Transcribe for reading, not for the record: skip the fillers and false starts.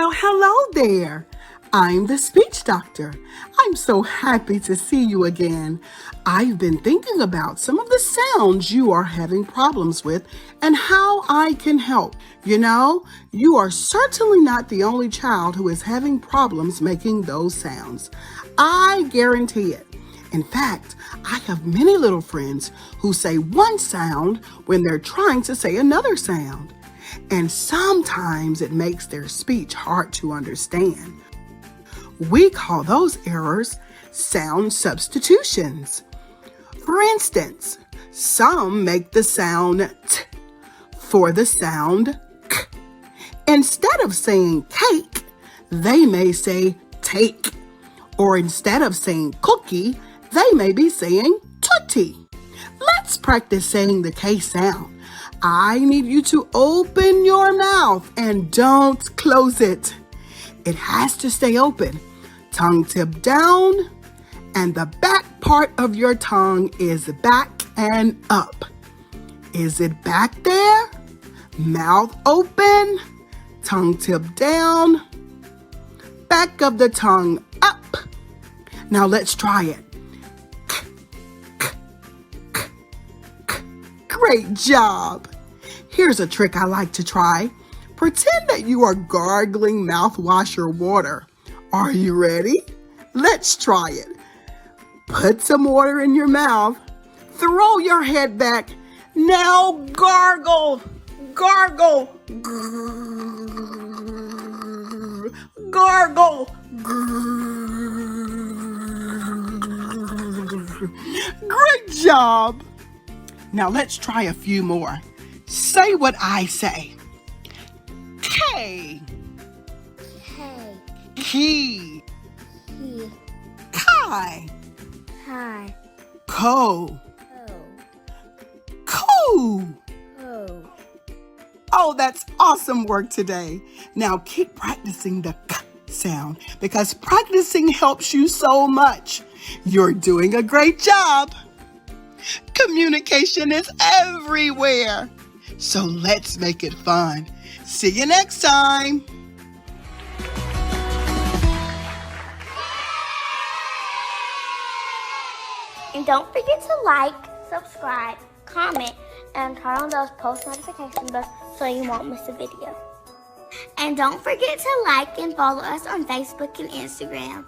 Well, hello there. I'm the speech doctor. I'm so happy to see you again. I've been thinking about some of the sounds you are having problems with and how I can help. You know, you are certainly not the only child who is having problems making those sounds. I guarantee it. In fact, I have many little friends who say one sound when they're trying to say another sound. And sometimes it makes their speech hard to understand. We call those errors sound substitutions. For instance, some make the sound t for the sound k. Instead of saying cake, they may say take. Or instead of saying cookie, they may be saying tootsie. Let's practice saying the K sound. I need you to open your mouth and don't close it. It has to stay open. Tongue tip down, and the back part of your tongue is back and up. Is it back there? Mouth open, tongue tip down, back of the tongue up. Now let's try it. Great job! Here's a trick I like to try. Pretend that you are gargling mouthwash or water. Are you ready? Let's try it. Put some water in your mouth. Throw your head back. Now gargle, gargle, gargle. Great job! Now let's try a few more. Say what I say. K. K. Key. Key. Kai. Kai. Ko. Ko. Coo. Ko. Oh, that's awesome work today. Now keep practicing the K sound because practicing helps you so much. You're doing a great job. Communication is everywhere. So let's make it fun. See you next time. And don't forget to like, subscribe, comment, and turn on those post notification bells so you won't miss a video. And don't forget to like and follow us on Facebook and Instagram.